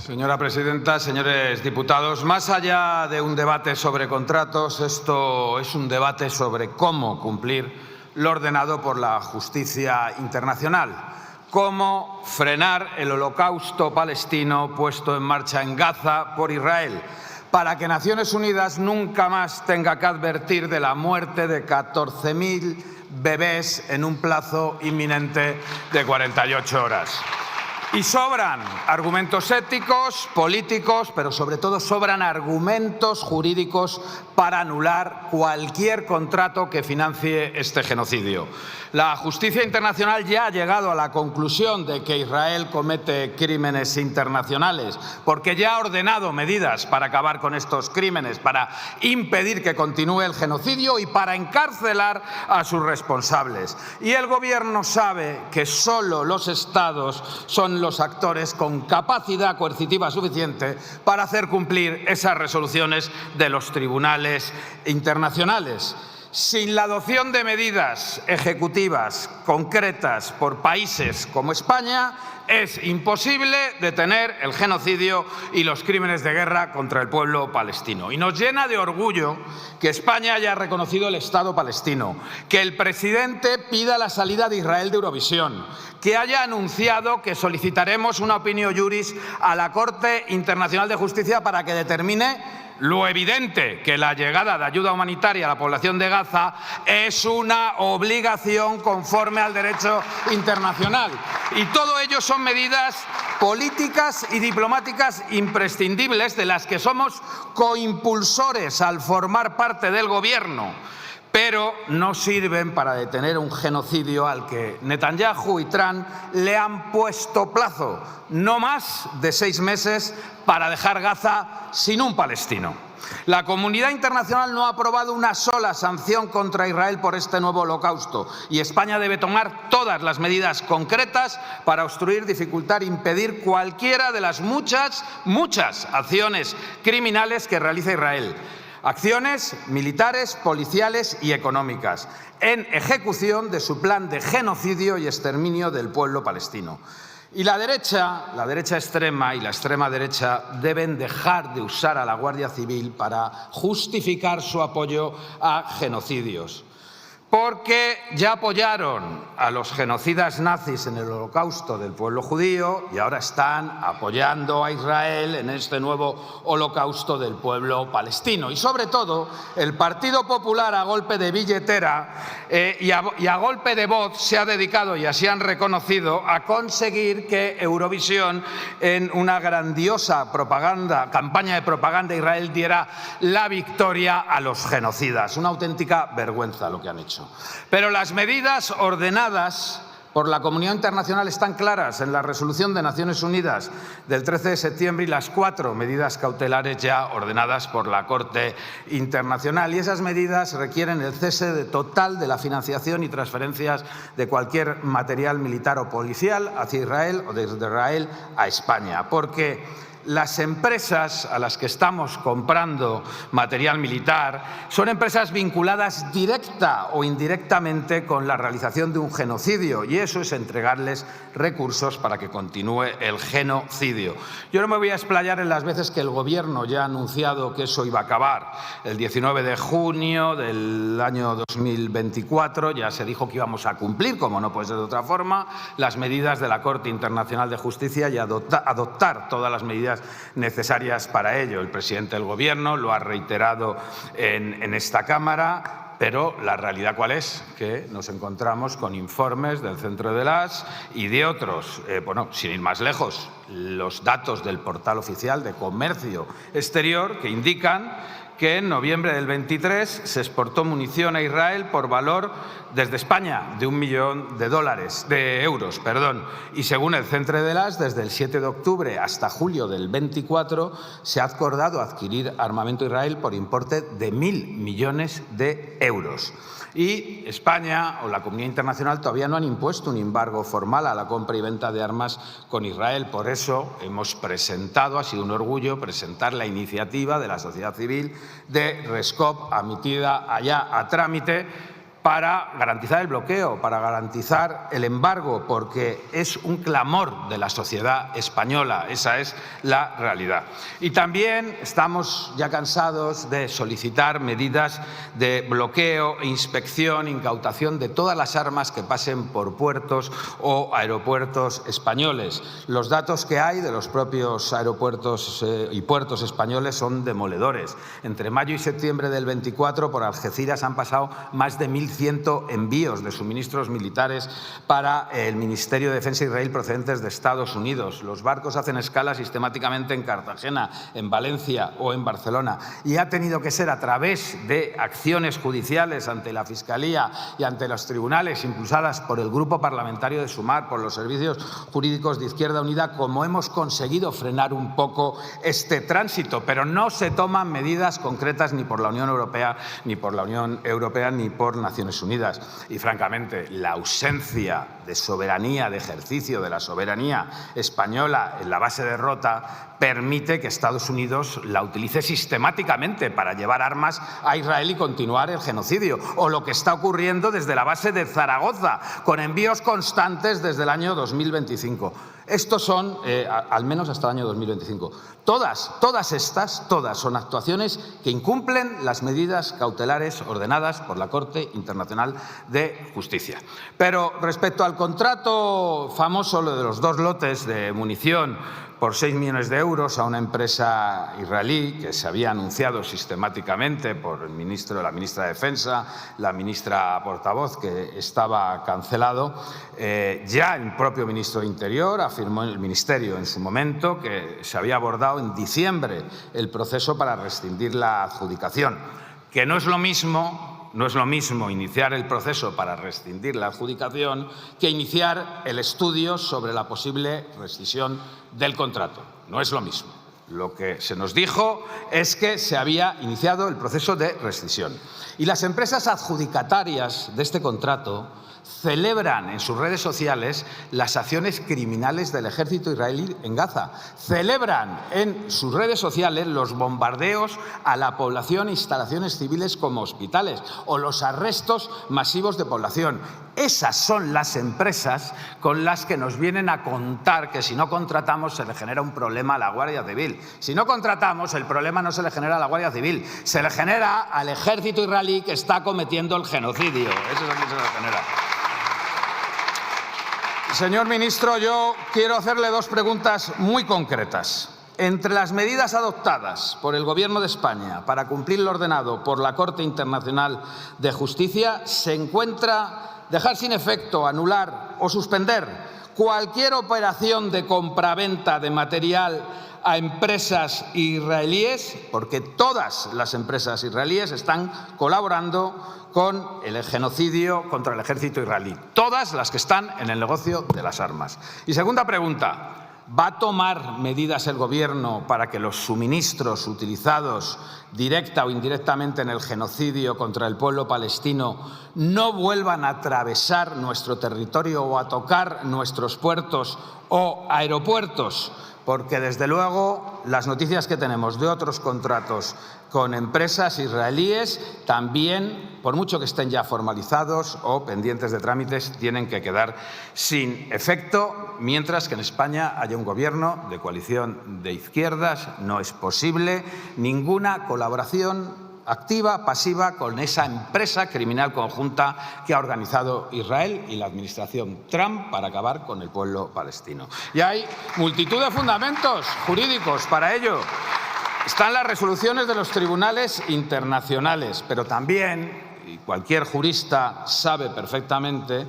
Señora presidenta, señores diputados, más allá de un debate sobre contratos, esto es un debate sobre cómo cumplir lo ordenado por la justicia internacional, cómo frenar el holocausto palestino puesto en marcha en Gaza por Israel, para que Naciones Unidas nunca más tenga que advertir de la muerte de 14.000 bebés en un plazo inminente de 48 horas. Y sobran argumentos éticos, políticos, pero sobre todo sobran argumentos jurídicos para anular cualquier contrato que financie este genocidio. La justicia internacional ya ha llegado a la conclusión de que Israel comete crímenes internacionales, porque ya ha ordenado medidas para acabar con estos crímenes, para impedir que continúe el genocidio y para encarcelar a sus responsables. Y el Gobierno sabe que solo los Estados son los actores con capacidad coercitiva suficiente para hacer cumplir esas resoluciones de los tribunales internacionales. Sin la adopción de medidas ejecutivas concretas por países como España, es imposible detener el genocidio y los crímenes de guerra contra el pueblo palestino. Y nos llena de orgullo que España haya reconocido el Estado palestino, que el presidente pida la salida de Israel de Eurovisión, que haya anunciado que solicitaremos una opinión juris a la Corte Internacional de Justicia para que determine lo evidente, que la llegada de ayuda humanitaria a la población de Gaza es una obligación conforme al derecho internacional. Y todo ello son medidas políticas y diplomáticas imprescindibles de las que somos coimpulsores al formar parte del Gobierno, pero no sirven para detener un genocidio al que Netanyahu y Trump le han puesto plazo, no más de 6 meses, para dejar Gaza sin un palestino. La comunidad internacional no ha aprobado una sola sanción contra Israel por este nuevo holocausto y España debe tomar todas las medidas concretas para obstruir, dificultar, impedir cualquiera de las muchas acciones criminales que realiza Israel. Acciones militares, policiales y económicas, en ejecución de su plan de genocidio y exterminio del pueblo palestino. Y la derecha extrema y la extrema derecha deben dejar de usar a la Guardia Civil para justificar su apoyo a genocidios. Porque ya apoyaron a los genocidas nazis en el holocausto del pueblo judío y ahora están apoyando a Israel en este nuevo holocausto del pueblo palestino. Y sobre todo, el Partido Popular, a golpe de billetera y a golpe de voz, se ha dedicado, y así han reconocido, a conseguir que Eurovisión, en una grandiosa campaña de propaganda, Israel diera la victoria a los genocidas. Una auténtica vergüenza lo que han hecho. Pero las medidas ordenadas por la comunidad internacional están claras en la resolución de Naciones Unidas del 13 de septiembre y las 4 medidas cautelares ya ordenadas por la Corte Internacional. Y esas medidas requieren el cese total de la financiación y transferencias de cualquier material militar o policial hacia Israel o desde Israel a España. Porque las empresas a las que estamos comprando material militar son empresas vinculadas directa o indirectamente con la realización de un genocidio, y eso es entregarles recursos para que continúe el genocidio. Yo no me voy a explayar en las veces que el Gobierno ya ha anunciado que eso iba a acabar. El 19 de junio del año 2024 ya se dijo que íbamos a cumplir, como no puede ser de otra forma, las medidas de la Corte Internacional de Justicia y adoptar todas las medidas necesarias para ello. El presidente del Gobierno lo ha reiterado en esta Cámara, pero la realidad ¿cuál es? Que nos encontramos con informes del Centro de las y de otros. Sin ir más lejos, los datos del portal oficial de Comercio Exterior que indican que en noviembre del 23 se exportó munición a Israel por valor desde España de 1 millón de euros. Y según el Centre de las, desde el 7 de octubre hasta julio del 24 se ha acordado adquirir armamento a Israel por importe de 1.000 millones de euros. Y España o la comunidad internacional todavía no han impuesto un embargo formal a la compra y venta de armas con Israel. Por eso hemos presentado, ha sido un orgullo presentar la iniciativa de la sociedad civil de RESCOP, admitida allá a trámite, para garantizar el bloqueo, para garantizar el embargo, porque es un clamor de la sociedad española, esa es la realidad. Y también estamos ya cansados de solicitar medidas de bloqueo, inspección, incautación de todas las armas que pasen por puertos o aeropuertos españoles. Los datos que hay de los propios aeropuertos y puertos españoles son demoledores. Entre mayo y septiembre del 24 por Algeciras han pasado más de 1.100 envíos de suministros militares para el Ministerio de Defensa de Israel procedentes de Estados Unidos. Los barcos hacen escala sistemáticamente en Cartagena, en Valencia o en Barcelona, y ha tenido que ser a través de acciones judiciales ante la Fiscalía y ante los tribunales impulsadas por el Grupo Parlamentario de Sumar, por los servicios jurídicos de Izquierda Unida, como hemos conseguido frenar un poco este tránsito, pero no se toman medidas concretas ni por la Unión Europea, ni por Naciones Unidas. Y francamente, la ausencia de soberanía, de ejercicio de la soberanía española en la base de Rota permite que Estados Unidos la utilice sistemáticamente para llevar armas a Israel y continuar el genocidio. O lo que está ocurriendo desde la base de Zaragoza, con envíos constantes desde el año 2025. Estos son, al menos hasta el año 2025. Todas estas son actuaciones que incumplen las medidas cautelares ordenadas por la Corte Internacional de Justicia. Pero respecto al contrato famoso, lo de los 2 lotes de munición por 6 millones de euros a una empresa israelí que se había anunciado sistemáticamente por el ministro, la ministra de Defensa, la ministra portavoz, que estaba cancelado. Ya el propio ministro de Interior afirmó en el Ministerio en su momento que se había abordado en diciembre el proceso para rescindir la adjudicación, que no es lo mismo iniciar el proceso para rescindir la adjudicación que iniciar el estudio sobre la posible rescisión del contrato. No es lo mismo. Lo que se nos dijo es que se había iniciado el proceso de rescisión. Y las empresas adjudicatarias de este contrato celebran en sus redes sociales las acciones criminales del ejército israelí en Gaza. Celebran en sus redes sociales los bombardeos a la población e instalaciones civiles como hospitales o los arrestos masivos de población. Esas son las empresas con las que nos vienen a contar que si no contratamos se le genera un problema a la Guardia Civil. Si no contratamos, el problema no se le genera a la Guardia Civil, se le genera al ejército israelí que está cometiendo el genocidio. Eso es lo que se le genera. Señor ministro, yo quiero hacerle 2 preguntas muy concretas. Entre las medidas adoptadas por el Gobierno de España para cumplir lo ordenado por la Corte Internacional de Justicia se encuentra dejar sin efecto, anular o suspender cualquier operación de compraventa de material a empresas israelíes, porque todas las empresas israelíes están colaborando con el genocidio contra el ejército israelí. Todas las que están en el negocio de las armas. Y segunda pregunta, ¿va a tomar medidas el Gobierno para que los suministros utilizados directa o indirectamente en el genocidio contra el pueblo palestino no vuelvan a atravesar nuestro territorio o a tocar nuestros puertos o aeropuertos? Porque, desde luego, las noticias que tenemos de otros contratos con empresas israelíes también, por mucho que estén ya formalizados o pendientes de trámites, tienen que quedar sin efecto, mientras que en España haya un gobierno de coalición de izquierdas. No es posible ninguna colaboración activa, pasiva, con esa empresa criminal conjunta que ha organizado Israel y la administración Trump para acabar con el pueblo palestino. Y hay multitud de fundamentos jurídicos para ello. Están las resoluciones de los tribunales internacionales, pero también, y cualquier jurista sabe perfectamente,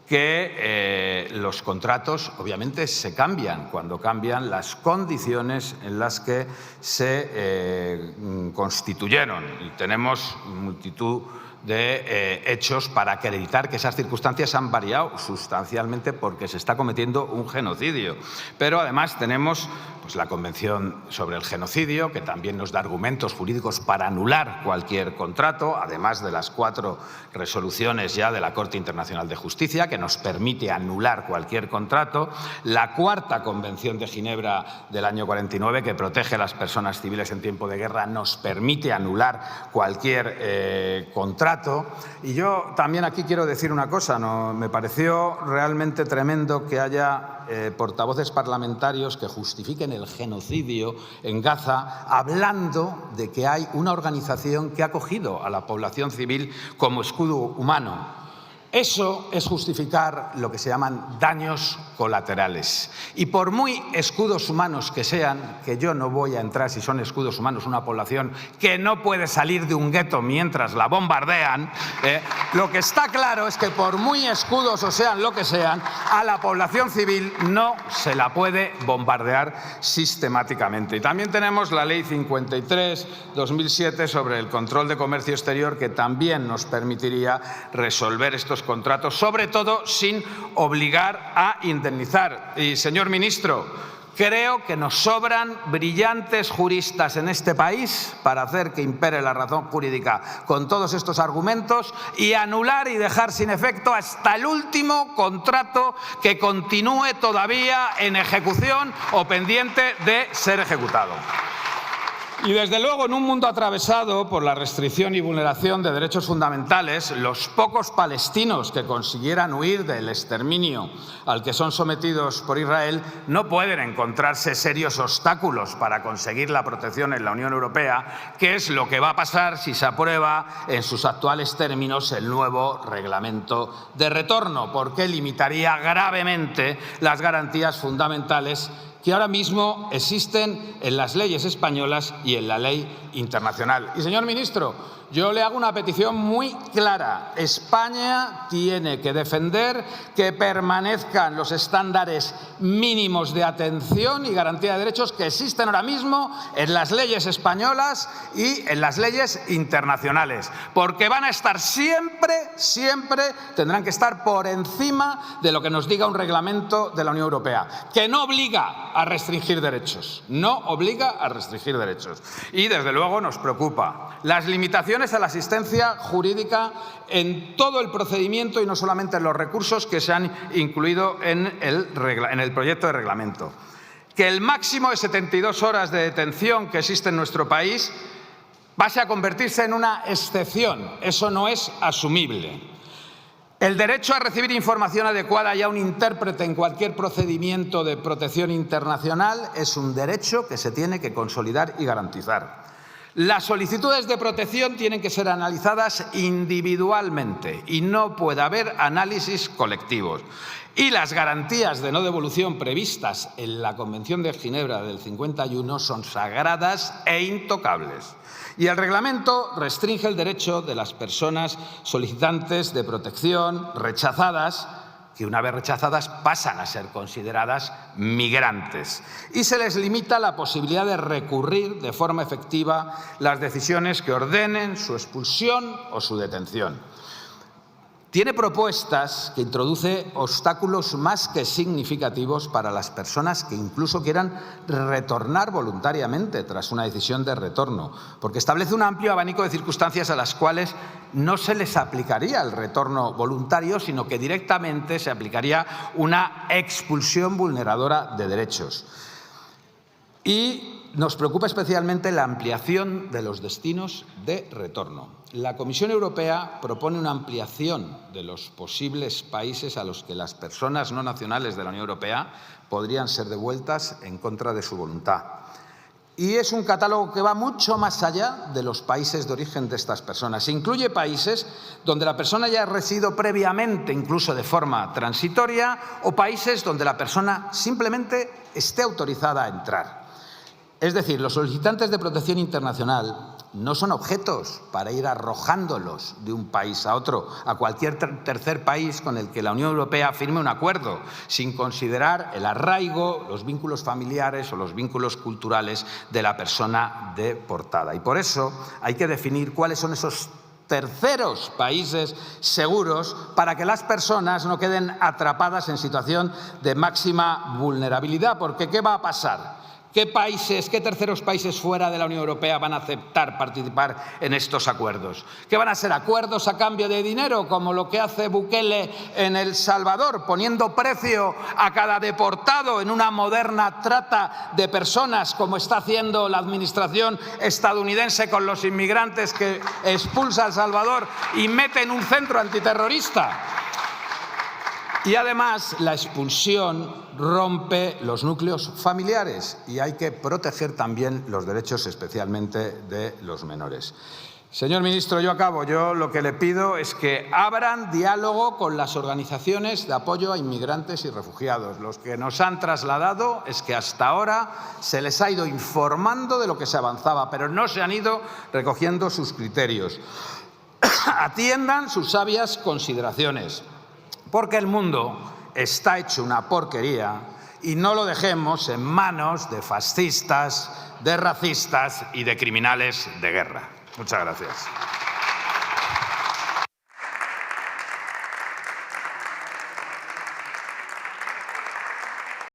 que los contratos obviamente se cambian cuando cambian las condiciones en las que se constituyeron, y tenemos multitud de hechos para acreditar que esas circunstancias han variado sustancialmente porque se está cometiendo un genocidio. Pero además tenemos pues la Convención sobre el Genocidio, que también nos da argumentos jurídicos para anular cualquier contrato, además de las 4 resoluciones ya de la Corte Internacional de Justicia, que nos permite anular cualquier contrato. La 4ª Convención de Ginebra del año 49, que protege a las personas civiles en tiempo de guerra, nos permite anular cualquier contrato. Y yo también aquí quiero decir una cosa, me pareció realmente tremendo que haya portavoces parlamentarios que justifiquen el genocidio en Gaza hablando de que hay una organización que ha acogido a la población civil como escudo humano. Eso es justificar lo que se llaman daños colaterales. Y por muy escudos humanos que sean, que yo no voy a entrar si son escudos humanos una población que no puede salir de un gueto mientras la bombardean, lo que está claro es que por muy escudos o sean lo que sean, a la población civil no se la puede bombardear sistemáticamente. Y también tenemos la Ley 53/2007 sobre el control de comercio exterior, que también nos permitiría resolver estos contratos, sobre todo sin obligar a indemnizar. Y, señor ministro, creo que nos sobran brillantes juristas en este país para hacer que impere la razón jurídica con todos estos argumentos y anular y dejar sin efecto hasta el último contrato que continúe todavía en ejecución o pendiente de ser ejecutado. Y desde luego, en un mundo atravesado por la restricción y vulneración de derechos fundamentales, los pocos palestinos que consiguieran huir del exterminio al que son sometidos por Israel no pueden encontrarse serios obstáculos para conseguir la protección en la Unión Europea, que es lo que va a pasar si se aprueba en sus actuales términos el nuevo reglamento de retorno, porque limitaría gravemente las garantías fundamentales que ahora mismo existen en las leyes españolas y en la ley internacional. Y, señor ministro, yo le hago una petición muy clara. España tiene que defender que permanezcan los estándares mínimos de atención y garantía de derechos que existen ahora mismo en las leyes españolas y en las leyes internacionales, porque van a estar siempre tendrán que estar por encima de lo que nos diga un reglamento de la Unión Europea, que no obliga a restringir derechos, no obliga a restringir derechos. Y, desde luego, nos preocupa las limitaciones a la asistencia jurídica en todo el procedimiento y no solamente en los recursos que se han incluido en el proyecto de reglamento. Que el máximo de 72 horas de detención que existe en nuestro país pase a convertirse en una excepción. Eso no es asumible. El derecho a recibir información adecuada y a un intérprete en cualquier procedimiento de protección internacional es un derecho que se tiene que consolidar y garantizar. Las solicitudes de protección tienen que ser analizadas individualmente y no puede haber análisis colectivos. Y las garantías de no devolución previstas en la Convención de Ginebra del 51 son sagradas e intocables. Y el reglamento restringe el derecho de las personas solicitantes de protección rechazadas, que una vez rechazadas pasan a ser consideradas migrantes. Y se les limita la posibilidad de recurrir de forma efectiva las decisiones que ordenen su expulsión o su detención. Tiene propuestas que introduce obstáculos más que significativos para las personas que incluso quieran retornar voluntariamente tras una decisión de retorno, porque establece un amplio abanico de circunstancias a las cuales no se les aplicaría el retorno voluntario, sino que directamente se aplicaría una expulsión vulneradora de derechos. Y nos preocupa especialmente la ampliación de los destinos de retorno. La Comisión Europea propone una ampliación de los posibles países a los que las personas no nacionales de la Unión Europea podrían ser devueltas en contra de su voluntad. Y es un catálogo que va mucho más allá de los países de origen de estas personas. Incluye países donde la persona ya ha residido previamente, incluso de forma transitoria, o países donde la persona simplemente esté autorizada a entrar. Es decir, los solicitantes de protección internacional no son objetos para ir arrojándolos de un país a otro, a cualquier tercer país con el que la Unión Europea firme un acuerdo, sin considerar el arraigo, los vínculos familiares o los vínculos culturales de la persona deportada. Y por eso hay que definir cuáles son esos terceros países seguros para que las personas no queden atrapadas en situación de máxima vulnerabilidad. Porque ¿qué va a pasar? ¿Qué terceros países fuera de la Unión Europea van a aceptar participar en estos acuerdos? ¿Qué van a ser acuerdos a cambio de dinero, como lo que hace Bukele en El Salvador, poniendo precio a cada deportado en una moderna trata de personas, como está haciendo la administración estadounidense con los inmigrantes que expulsa a El Salvador y mete en un centro antiterrorista? Y además, la expulsión rompe los núcleos familiares y hay que proteger también los derechos, especialmente de los menores. Señor ministro, yo acabo. Yo lo que le pido es que abran diálogo con las organizaciones de apoyo a inmigrantes y refugiados. Los que nos han trasladado es que hasta ahora se les ha ido informando de lo que se avanzaba, pero no se han ido recogiendo sus criterios. Atiendan sus sabias consideraciones, porque el mundo está hecho una porquería y no lo dejemos en manos de fascistas, de racistas y de criminales de guerra. Muchas gracias.